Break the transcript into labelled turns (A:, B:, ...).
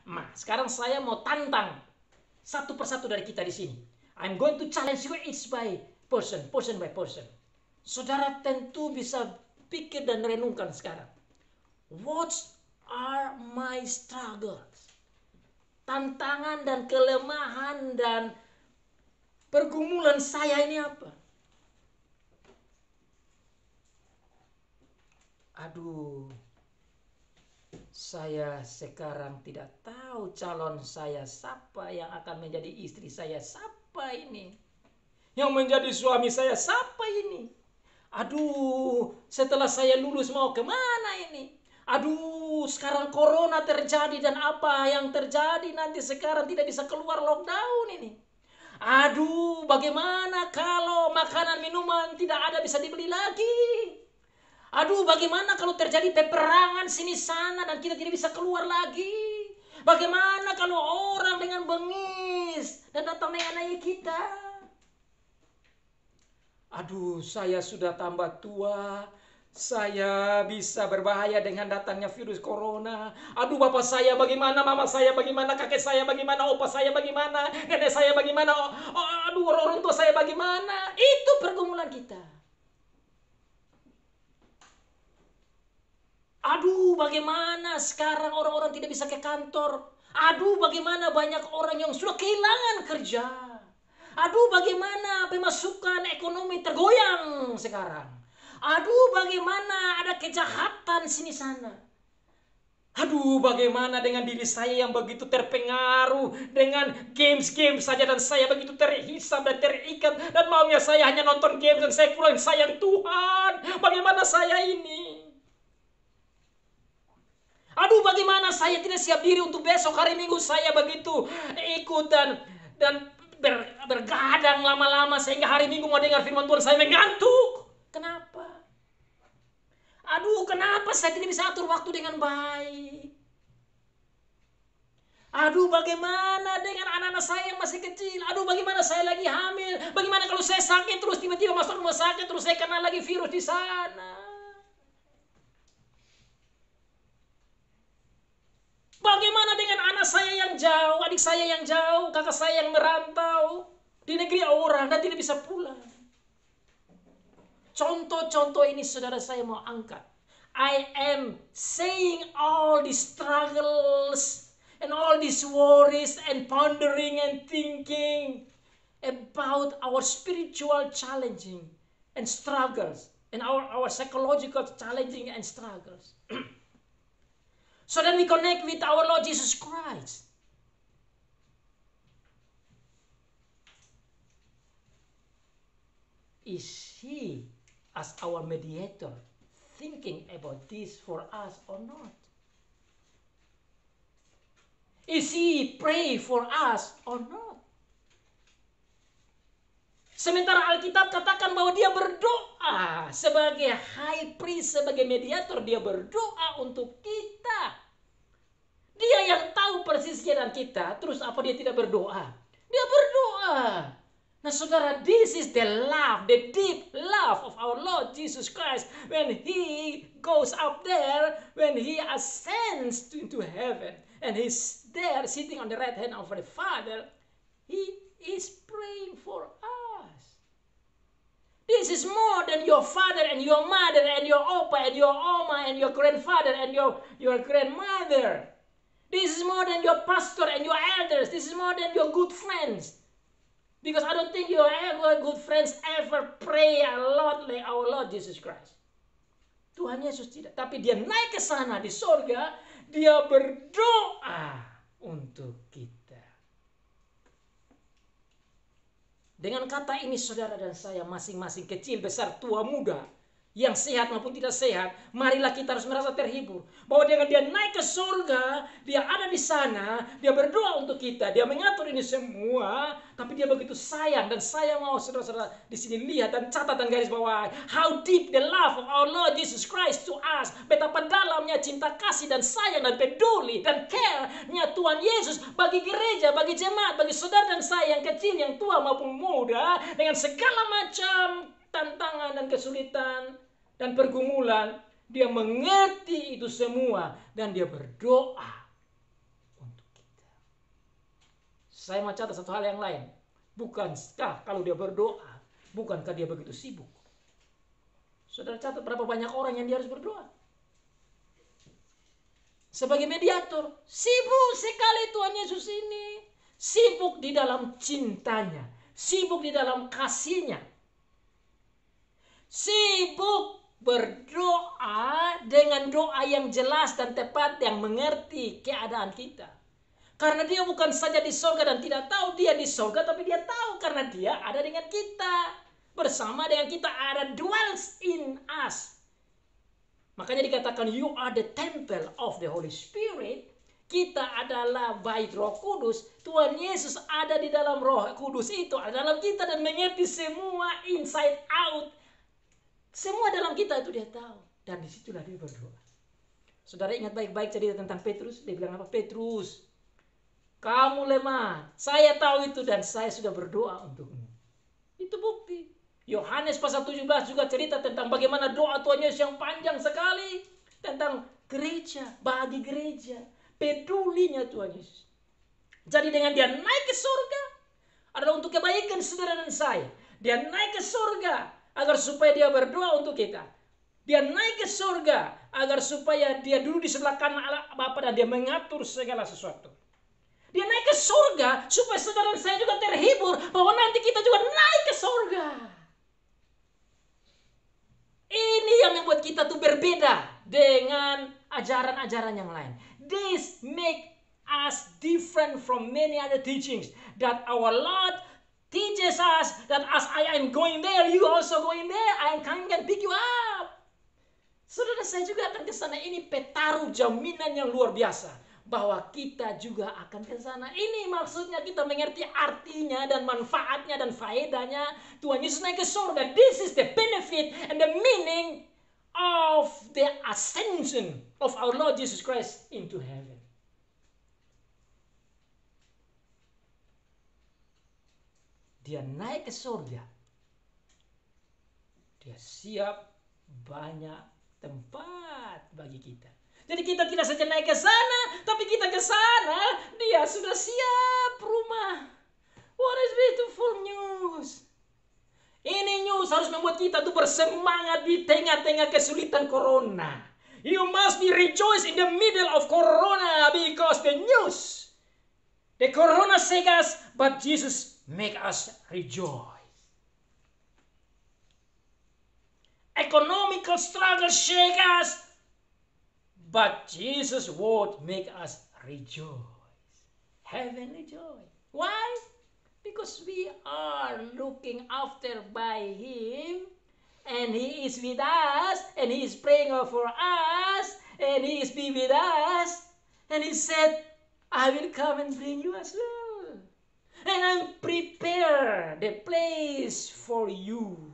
A: Nah, sekarang saya mau tantang satu persatu dari kita di sini. I'm going to challenge you each by person by person. Saudara tentu bisa pikir dan renungkan sekarang. What are my struggles? Tantangan dan kelemahan dan pergumulan saya ini apa? Aduh, saya sekarang tidak tahu calon saya siapa yang akan menjadi istri saya siapa ini. Yang menjadi suami saya siapa ini. Aduh, setelah saya lulus mau kemana ini? Aduh, sekarang corona terjadi dan apa yang terjadi nanti sekarang tidak bisa keluar lockdown ini. Aduh, bagaimana kalau makanan minuman tidak ada bisa dibeli lagi? Aduh, bagaimana kalau terjadi peperangan sini sana dan kita tidak bisa keluar lagi? Bagaimana kalau orang dengan bengis dan datang mengenai kita? Aduh, saya sudah tambah tua. Saya bisa berbahaya dengan datangnya virus corona. Aduh, bapak saya bagaimana, mama saya bagaimana, kakek saya bagaimana, opa saya bagaimana, nenek saya bagaimana, aduh, orang tua saya bagaimana. Itu pergumulan kita. Aduh, bagaimana sekarang orang-orang tidak bisa ke kantor. Aduh, bagaimana banyak orang yang sudah kehilangan kerja. Aduh, bagaimana pemasukan ekonomi tergoyang sekarang. Aduh, bagaimana ada kejahatan sini sana. Aduh, bagaimana dengan diri saya yang begitu terpengaruh dengan games-games saja dan saya begitu terhisap dan terikat dan maunya saya hanya nonton games dan saya kurang sayang Tuhan. Bagaimana saya ini? Aduh, bagaimana saya tidak siap diri untuk besok hari Minggu saya begitu ikut dan bergadang lama-lama sehingga hari Minggu mau dengar firman Tuhan saya mengantuk. Kenapa? Aduh, kenapa saya tidak bisa atur waktu dengan baik? Aduh, bagaimana dengan anak-anak saya yang masih kecil? Aduh, bagaimana saya lagi hamil? Bagaimana kalau saya sakit terus tiba-tiba masuk rumah sakit terus saya kena lagi virus di sana? Bagaimana dengan anak saya yang jauh, adik saya yang jauh, kakak saya yang merantau di negeri orang dan tidak bisa pulang? Contoh-contoh ini saudara saya mau angkat. I am saying all these struggles and all these worries and pondering and thinking about our spiritual challenging and struggles and our psychological challenging and struggles. So that we connect with our Lord Jesus Christ. Is He as our mediator thinking about this for us or not? Is He pray for us or not? Sementara Alkitab katakan bahwa dia berdoa sebagai high priest, sebagai mediator, dia berdoa untuk kita. Dia yang tahu persis keadaan kita, terus apa dia tidak berdoa? Dia berdoa. Nah saudara, this is the love, the deep love of our Lord Jesus Christ. When He goes up there, when He ascends into heaven, and He's there sitting on the right hand of the Father, He is praying for us. This is more than your father and your mother and your opa and your oma and your grandfather and your grandmother. This is more than your pastor and your elders. This is more than your good friends. Because I don't think your good friends ever pray a lot like our Lord Jesus Christ. Tuhan Yesus tidak. Tapi dia naik ke sana di sorga. Dia berdoa untuk kita. Dengan kata ini saudara dan saya masing-masing kecil, besar, tua, muda, yang sehat maupun tidak sehat, marilah kita harus merasa terhibur. Bahwa dengan dia naik ke surga, dia ada di sana, dia berdoa untuk kita, dia mengatur ini semua, tapi dia begitu sayang. Dan saya mau saudara-saudara di sini lihat dan catat dan garis bawah, how deep the love of our Lord Jesus Christ to us. Betapa dalamnya cinta kasih dan sayang dan peduli dan care-nya Tuhan Yesus bagi gereja, bagi jemaat, bagi saudara dan saya yang kecil, yang tua maupun muda, dengan segala macam tantangan dan kesulitan dan pergumulan, dia mengerti itu semua dan dia berdoa untuk kita. Saya mau catat satu hal yang lain. Bukankah kalau dia berdoa, bukankah dia begitu sibuk? Saudara catat berapa banyak orang yang dia harus berdoa? Sebagai mediator, sibuk sekali Tuhan Yesus ini. Sibuk di dalam cintanya, sibuk di dalam kasihnya. Sibuk berdoa dengan doa yang jelas dan tepat yang mengerti keadaan kita. Karena dia bukan saja di sorga dan tidak tahu dia di sorga, tapi dia tahu karena dia ada dengan kita. Bersama dengan kita ada, dwells in us. Makanya dikatakan you are the temple of the Holy Spirit. Kita adalah bait Roh Kudus. Tuhan Yesus ada di dalam Roh Kudus itu, ada dalam kita dan mengerti semua inside out. Semua dalam kita itu dia tahu. Dan disitulah dia berdoa. Saudara ingat baik-baik cerita tentang Petrus. Dia bilang apa? Petrus, kamu lemah. Saya tahu itu dan saya sudah berdoa untukmu. Itu bukti. Yohanes pasal 17 juga cerita tentang bagaimana doa Tuhan Yesus yang panjang sekali. Tentang gereja, bagi gereja. Pedulinya Tuhan Yesus. Jadi dengan dia naik ke surga adalah untuk kebaikan saudara dan saya. Dia naik ke surga agar supaya dia berdoa untuk kita. Dia naik ke surga agar supaya dia duduk di sebelah kanan Allah Bapa dan dia mengatur segala sesuatu. Dia naik ke surga supaya saudara dan saya juga terhibur bahwa nanti kita juga naik ke surga. Ini yang membuat kita tuh berbeda dengan ajaran-ajaran yang lain. This make us different from many other teachings. That our Lord teaches us that as I am going there, you also going there. I can pick you up. Saudara, saya juga akan ke sana. Ini petaruh jaminan yang luar biasa bahwa kita juga akan ke sana. Ini maksudnya kita mengerti artinya dan manfaatnya dan faedahnya Tuhan Yesus naik ke surga. This is the benefit and the meaning of the ascension of our Lord Jesus Christ into heaven. Dia naik ke surga. Dia siap banyak tempat bagi kita. Jadi kita tidak saja naik ke sana, tapi kita ke sana, dia sudah siap rumah. What is beautiful news. Ini news harus membuat kita tuh bersemangat di tengah-tengah kesulitan corona. You must be rejoice in the middle of corona because the news. The corona shake us, but Jesus make us rejoice. Economical struggle shake us, but Jesus' word make us rejoice. Heavenly joy. Why? Because we are looking after by Him, and He is with us, and He is praying for us, and He is be with us, and He said, I will come and bring you as well. And I'm prepare the place for you.